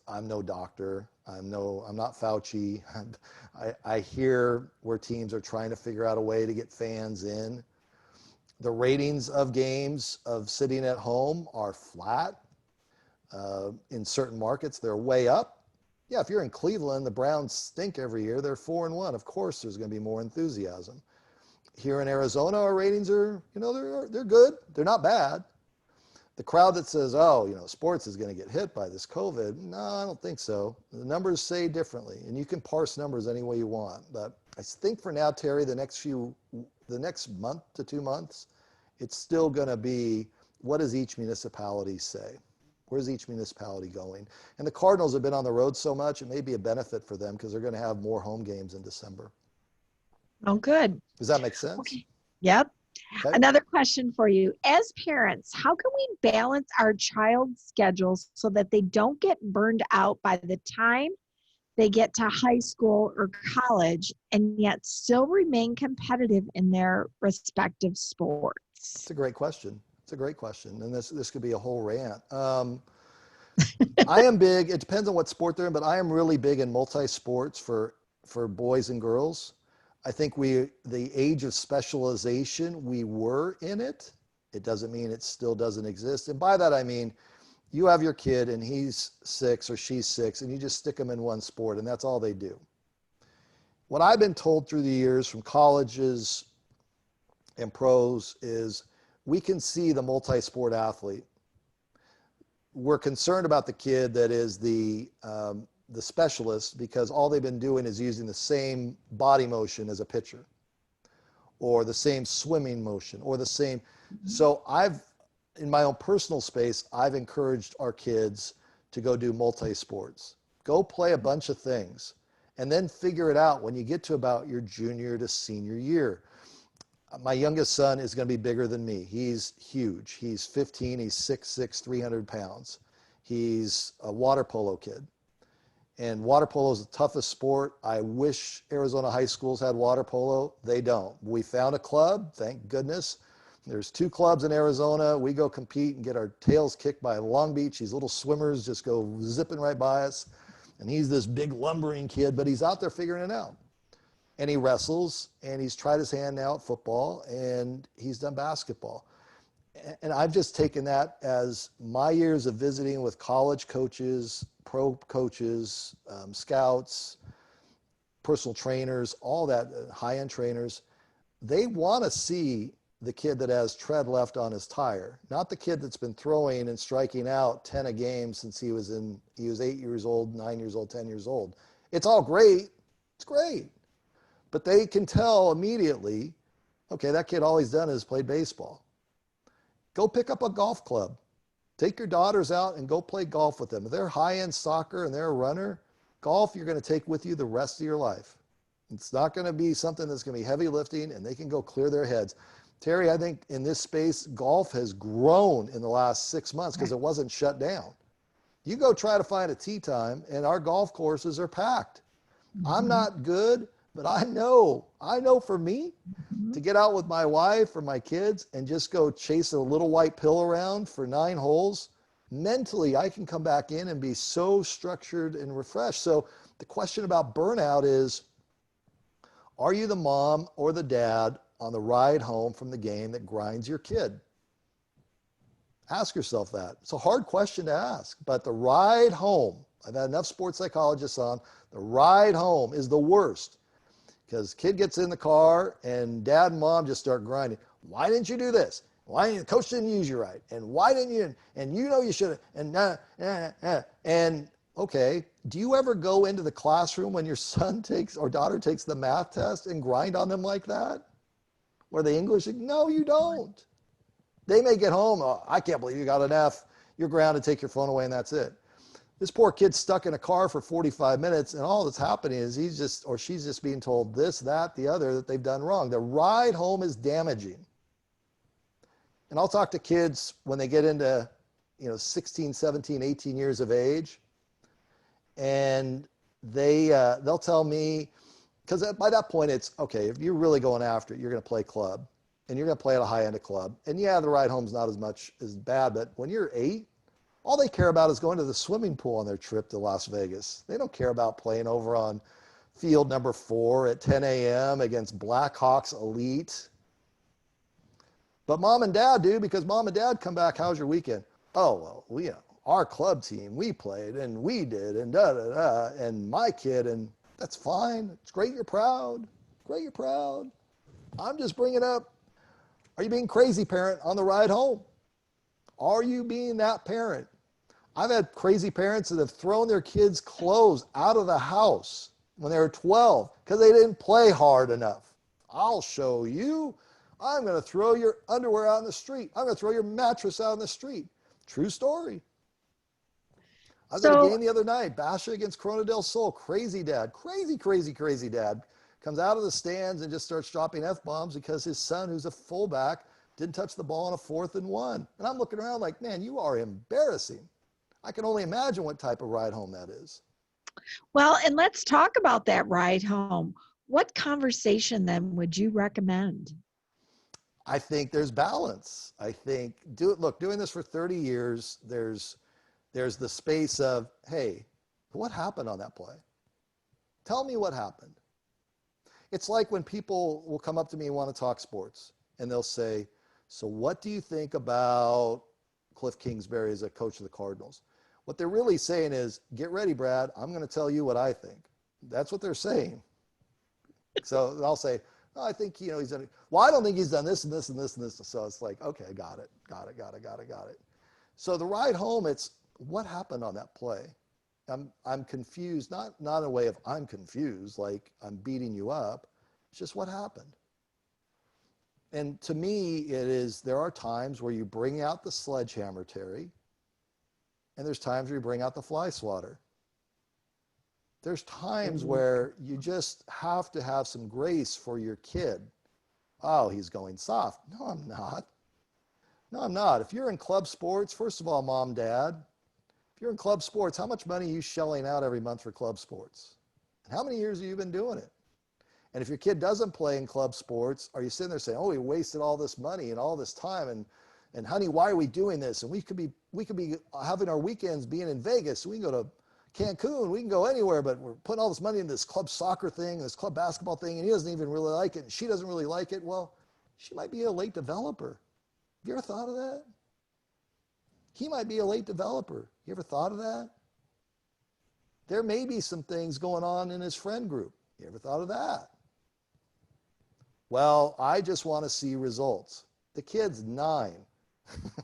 I'm no doctor. I'm not Fauci. I hear where teams are trying to figure out a way to get fans in. The ratings of games of sitting at home are flat. In certain markets, they're way up. Yeah, if you're in Cleveland, the Browns stink every year. They're 4-1. Of course, there's going to be more enthusiasm. Here in Arizona, our ratings are, they're good. They're not bad. The crowd that says, sports is going to get hit by this COVID, no, I don't think so. The numbers say differently, and you can parse numbers any way you want. But I think for now, Terry, the next month to 2 months, it's still going to be, what does each municipality say? Where's each municipality going? And the Cardinals have been on the road so much, it may be a benefit for them because they're going to have more home games in December. Oh, good. Does that make sense? Okay. Yep. Okay. Another question for you. As parents, how can we balance our child's schedules so that they don't get burned out by the time they get to high school or college and yet still remain competitive in their respective sports? It's a great question. And this could be a whole rant. I am big, it depends on what sport they're in, but I am really big in multi-sports for boys and girls. I think the age of specialization, we were in it. It doesn't mean it still doesn't exist. And by that, I mean, you have your kid and he's 6 or she's 6 and you just stick them in one sport and that's all they do. What I've been told through the years from colleges and pros is we can see the multi-sport athlete. We're concerned about the kid that is the specialist because all they've been doing is using the same body motion as a pitcher or the same swimming motion or the same. So in my own personal space, I've encouraged our kids to go do multi-sports. Go play a bunch of things and then figure it out when you get to about your junior to senior year. My youngest son is going to be bigger than me. He's huge. He's 15. He's 6'6", 300 pounds. He's a water polo kid. And water polo is the toughest sport. I wish Arizona high schools had water polo. They don't. We found a club, thank goodness. There's 2 clubs in Arizona. We go compete and get our tails kicked by Long Beach. These little swimmers just go zipping right by us. And he's this big lumbering kid, but he's out there figuring it out. And he wrestles, and he's tried his hand now at football, and he's done basketball. And I've just taken that as my years of visiting with college coaches, pro coaches, scouts, personal trainers, all that, high-end trainers. They want to see the kid that has tread left on his tire, not the kid that's been throwing and striking out 10 a game since he was 8 years old, 9 years old, 10 years old. It's all great. It's great. But they can tell immediately, okay, that kid, all he's done is played baseball. Go pick up a golf club. Take your daughters out and go play golf with them. If they're high-end soccer and they're a runner, golf you're going to take with you the rest of your life. It's not going to be something that's going to be heavy lifting, and they can go clear their heads. Terry, I think in this space, golf has grown in the last 6 months because it wasn't shut down. You go try to find a tee time, and our golf courses are packed. I'm Mhm. not good, but I know for me Mhm. to get out with my wife or my kids and just go chase a little white pill around for 9 holes, mentally, I can come back in and be so structured and refreshed. So the question about burnout is, are you the mom or the dad on the ride home from the game that grinds your kid? Ask yourself that. It's a hard question to ask, but the ride home, I've had enough sports psychologists on, the ride home is the worst because kid gets in the car and dad and mom just start grinding. Why didn't you do this? Why didn't the coach didn't use you right? And why didn't you? And you know you should have. And okay, do you ever go into the classroom when your son takes or daughter takes the math test and grind on them like that? Or the English? No, you don't. They may get home. Oh, I can't believe you got an F. You're grounded. Take your phone away, and that's it. This poor kid's stuck in a car for 45 minutes, and all that's happening is he's just or she's just being told this, that, the other that they've done wrong. The ride home is damaging. And I'll talk to kids when they get into 16, 17, 18 years of age, and they'll tell me, because by that point it's okay, if you're really going after it, you're going to play club and you're going to play at a high end of club, and yeah, the ride home's not as much as bad, but when you're 8, all they care about is going to the swimming pool on their trip to Las Vegas. They don't care about playing over on field number 4 at 10 a.m. against Blackhawks elite. But mom and dad do, because mom and dad come back, how's your weekend? Oh, well, our club team, we played and we did and da da da, and my kid, and that's fine. It's great you're proud. Great you're proud. I'm just bringing up, are you being crazy parent on the ride home? Are you being that parent? I've had crazy parents that have thrown their kids' clothes out of the house when they were 12 because they didn't play hard enough. I'll show you. I'm going to throw your underwear out in the street. I'm going to throw your mattress out in the street. True story. I was at a So, game the other night, Basha against Corona del Sol. Crazy dad, crazy, crazy, crazy dad. Comes out of the stands and just starts dropping F-bombs because his son, who's a fullback, didn't touch the ball on a 4th and 1. And I'm looking around like, man, you are embarrassing. I can only imagine what type of ride home that is. well, and let's talk about that ride home. What conversation then would you recommend? I think there's balance. I think doing this for 30 years, there's the space of, hey, what happened on that play? Tell me what happened. It's like when people will come up to me and want to talk sports and they'll say, so what do you think about Cliff Kingsbury as a coach of the Cardinals? What they're really saying is, get ready, Brad. I'm going to tell you what I think. That's what they're saying. So I'll say, oh, I think, he's done, well, I don't think he's done this and this and this and this. So it's like, okay, got it. So the ride home, it's what happened on that play. I'm confused, not in a way of I'm confused, like I'm beating you up. It's just what happened. And to me, there are times where you bring out the sledgehammer, Terry, and there's times where you bring out the fly swatter. There's times Mhm. where you just have to have some grace for your kid. Oh, he's going soft. No, I'm not. No, I'm not. If you're in club sports, first of all, mom, dad, if you're in club sports, how much money are you shelling out every month for club sports? And how many years have you been doing it? And if your kid doesn't play in club sports, are you sitting there saying, oh, we wasted all this money and all this time, and honey, why are we doing this? And we could be having our weekends being in Vegas. We can go to Cancun, we can go anywhere, but we're putting all this money in this club soccer thing, this club basketball thing, and he doesn't even really like it, and she doesn't really like it. Well, she might be a late developer. Have you ever thought of that? He might be a late developer. You ever thought of that? There may be some things going on in his friend group. You ever thought of that? Well, I just want to see results. The kid's 9.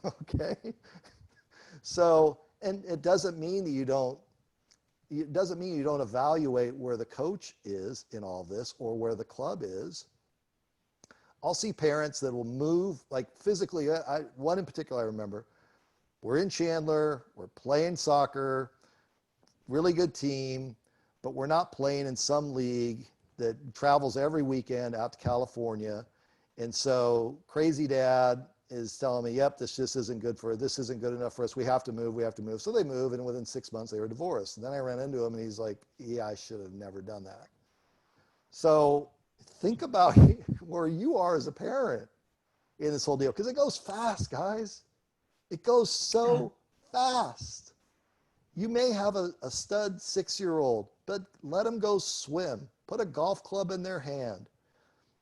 Okay? So, and it doesn't mean that you don't evaluate where the coach is in all this or where the club is. I'll see parents that will move like physically. One in particular I remember, we're in Chandler, we're playing soccer, really good team, but we're not playing in some league that travels every weekend out to California. And so crazy dad is telling me, yep, this just isn't good for, this isn't good enough for us. We have to move. We have to move. So they move, and within 6 months they were divorced. And then I ran into him, and he's like, yeah, I should have never done that. So think about where you are as a parent in this whole deal, because it goes fast, guys. It goes so fast. You may have a stud 6-year-old, but let them go swim. Put a golf club in their hand.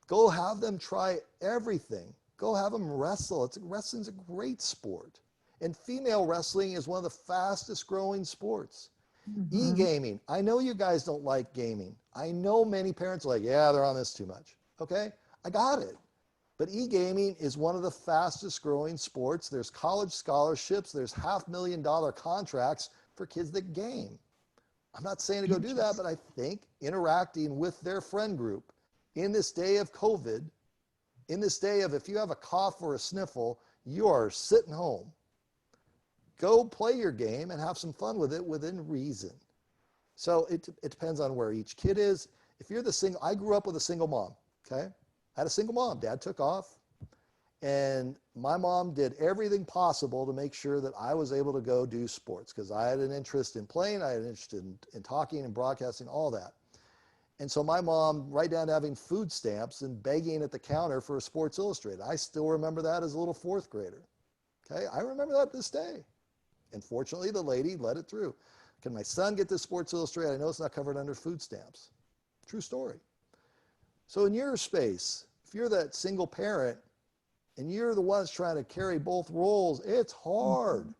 Go have them try everything. Go have them wrestle. Wrestling's a great sport. And female wrestling is one of the fastest growing sports. Mm-hmm. E-gaming. I know you guys don't like gaming. I know many parents are like, yeah, they're on this too much. Okay, I got it. But e-gaming is one of the fastest growing sports. There's college scholarships. There's $500,000 contracts for kids that game. I'm not saying to go do that, but I think interacting with their friend group in this day of COVID, in this day of if you have a cough or a sniffle, you are sitting home. Go play your game and have some fun with it within reason. So it depends on where each kid is. If you're the single, I grew up with a single mom, okay? I had a single mom. Dad took off. And my mom did everything possible to make sure that I was able to go do sports because I had an interest in playing. I had an interest in talking and broadcasting, all that. And so my mom, right down to having food stamps and begging at the counter for a Sports Illustrated. I still remember that as a little fourth grader. Okay, I remember that this day. And fortunately, the lady let it through. Can my son get this Sports Illustrated? I know it's not covered under food stamps. True story. So in your space, if you're that single parent and you're the ones trying to carry both roles, it's hard.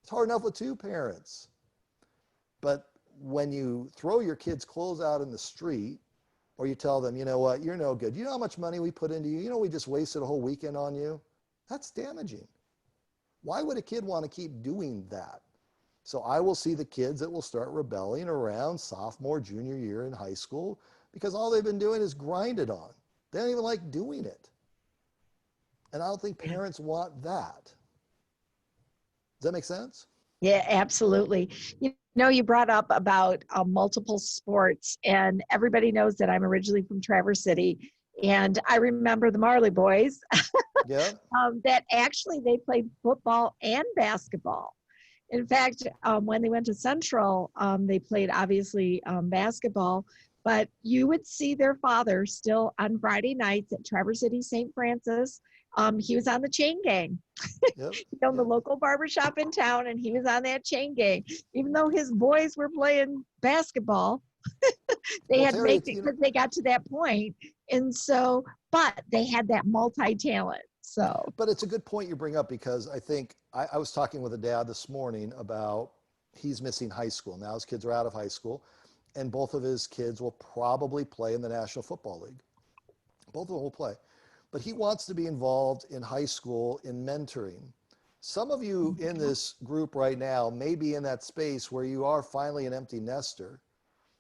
It's hard enough with two parents. But when you throw your kids' clothes out in the street, or you tell them, you know what, you're no good. You know how much money we put into you? You know we just wasted a whole weekend on you? That's damaging. Why would a kid want to keep doing that? So I will see the kids that will start rebelling around sophomore, junior year in high school because all they've been doing is grinded on. They don't even like doing it. And I don't think parents want that. Does that make sense? Yeah, absolutely. You know, you brought up about multiple sports, and everybody knows that I'm originally from Traverse City. And I remember the Marley boys Yeah. that actually they played football and basketball. In fact, when they went to Central, they played obviously basketball, but you would see their father still on Friday nights at Traverse City St. Francis. He was on the chain gang. Yep. He owned the local barbershop in town, and he was on that chain gang. Even though his boys were playing basketball, they had to make it because they got to that point. And so, but they had that multi-talent. So, but it's a good point you bring up because I think I was talking with a dad this morning about he's missing high school. Now his kids are out of high school, and both of his kids will probably play in the National Football League. Both of them will play. But he wants to be involved in high school in mentoring. Some of you in this group right now may be in that space where you are finally an empty nester.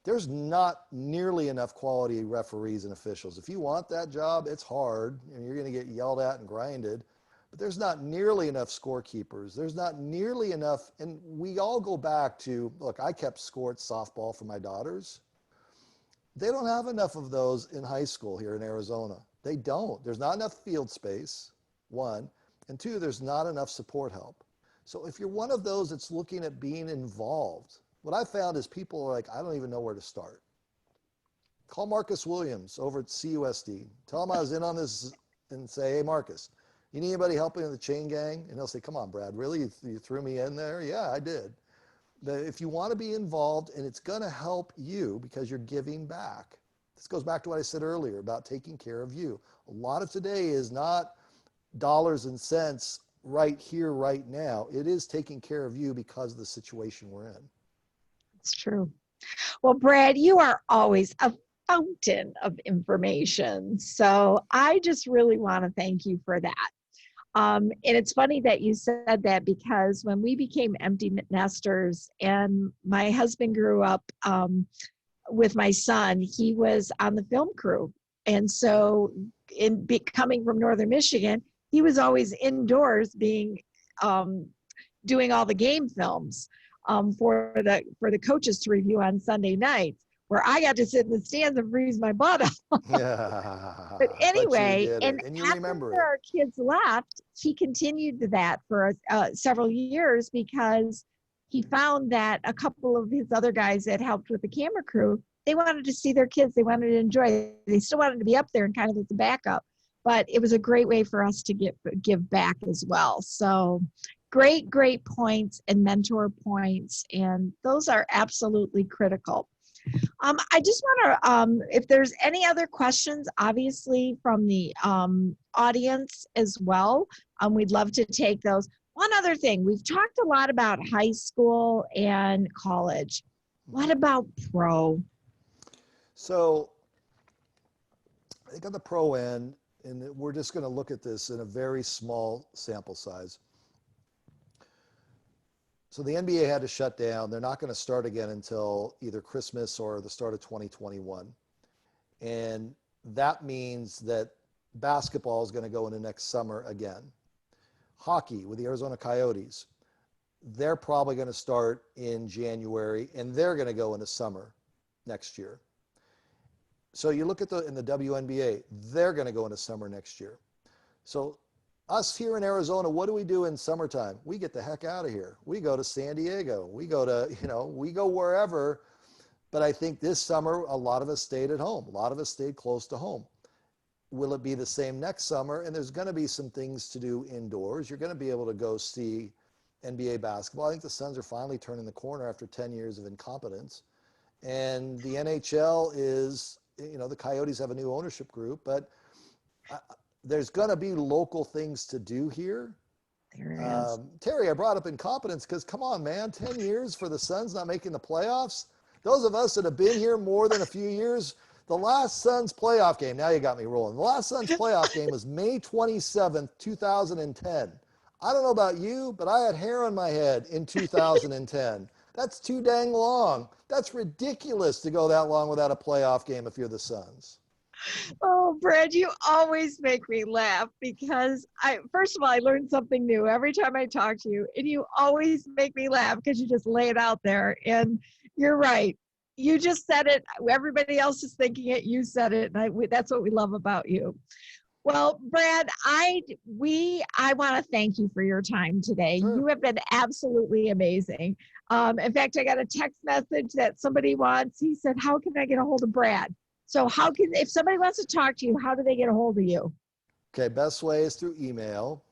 There's not nearly enough quality referees and officials. If you want that job, it's hard and you're going to get yelled at and grinded, but there's not nearly enough scorekeepers. There's not nearly enough, and we all go back to, look, I kept score at softball for my daughters. They don't have enough of those in high school here in Arizona. They don't. There's not enough field space, one, and two, there's not enough support help. So if you're one of those that's looking at being involved, what I found is people are like, I don't even know where to start. Call Marcus Williams over at CUSD. Tell him I was in on this and say, hey, Marcus, you need anybody helping in the chain gang? And he'll say, come on, Brad, really? You threw me in there? Yeah, I did. But if you want to be involved and it's going to help you because you're giving back. This goes back to what I said earlier about taking care of you. A lot of today is not dollars and cents right here, right now. It is taking care of you because of the situation we're in. it's true. Well, Brad, you are always a fountain of information. So I just really want to thank you for that. And it's funny that you said that because when we became empty nesters and my husband grew up with my son, he was on the film crew. And so coming from Northern Michigan, he was always indoors doing all the game films for the coaches to review on Sunday nights. where I got to sit in the stands and freeze my butt off. Yeah. But But you anyway, did and it, and you after remember it. our kids left, he continued that for several years because he found that a couple of his other guys that helped with the camera crew, they wanted to see their kids. They wanted to enjoy it. They still wanted to be up there and kind of as a backup. But it was a great way for us to give back as well. So great points and mentor points. And those are absolutely critical. I just want to, if there's any other questions, obviously from the audience as well, we'd love to take those. One other thing, we've talked a lot about high school and college. What about pro? So I think on the pro end, and we're just going to look at this in a very small sample size. So the NBA had to shut down. They're not going to start again until either Christmas or the start of 2021. And that means that basketball is going to go into next summer again. Hockey with the Arizona Coyotes, they're probably going to start in January, and they're going to go into summer next year. So you look at in the WNBA, they're going to go into summer next year. So us here in Arizona, what do we do in summertime? We get the heck out of here. We go to San Diego. We go to, we go wherever. But I think this summer, a lot of us stayed at home. A lot of us stayed close to home. Will it be the same next summer? And there's going to be some things to do indoors. You're going to be able to go see NBA basketball. I think the Suns are finally turning the corner after 10 years of incompetence. And the NHL is, the Coyotes have a new ownership group, but there's going to be local things to do here. There is. Terry, I brought up incompetence because, come on, man, 10 years for the Suns not making the playoffs. Those of us that have been here more than a few years, the last Suns playoff game, now you got me rolling. The last Suns playoff game was May 27th, 2010. I don't know about you, but I had hair on my head in 2010. That's too dang long. That's ridiculous to go that long without a playoff game if you're the Suns. Oh, Brad, you always make me laugh because first of all, I learned something new every time I talk to you, and you always make me laugh because you just lay it out there. And you're right. You just said it. Everybody else is thinking it. You said it. And that's what we love about you. Well, Brad, I want to thank you for your time today. Sure. You have been absolutely amazing. In fact, I got a text message that somebody wants. He said, "How can I get a hold of Brad?" So if somebody wants to talk to you, how do they get a hold of you? Okay, best way is through email.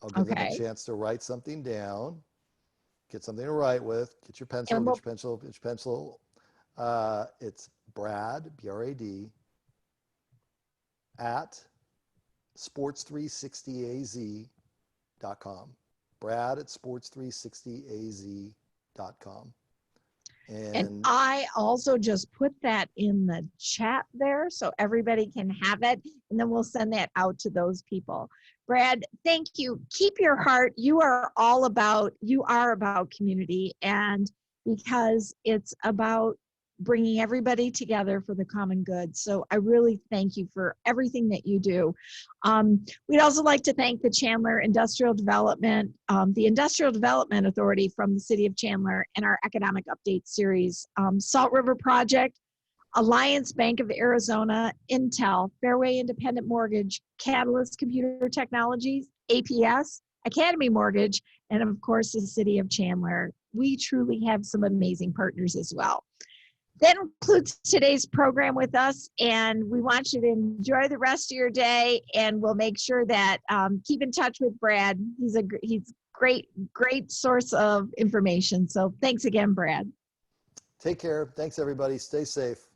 I'll give them a Okay. chance to write something down. Get something to write with. Get your pencil. And Get your pencil. Get your pencil. It's Brad, B-R-A-D, at sports360az.com. Brad at sports360az.com. And I also just put that in the chat there so everybody can have it, and then we'll send that out to those people. Brad, thank you. Keep your heart. You are about community, and because it's about bringing everybody together for the common good. So I really thank you for everything that you do. We'd also like to thank the Chandler Industrial Development, the Industrial Development Authority from the City of Chandler, and our Economic Update Series, Salt River Project, Alliance Bank of Arizona, Intel, Fairway Independent Mortgage, Catalyst Computer Technologies, APS, Academy Mortgage, and of course the City of Chandler. We truly have some amazing partners as well. That concludes today's program with us, and we want you to enjoy the rest of your day, and we'll make sure that keep in touch with Brad. He's great source of information. So thanks again, Brad. Take care. Thanks, everybody. Stay safe.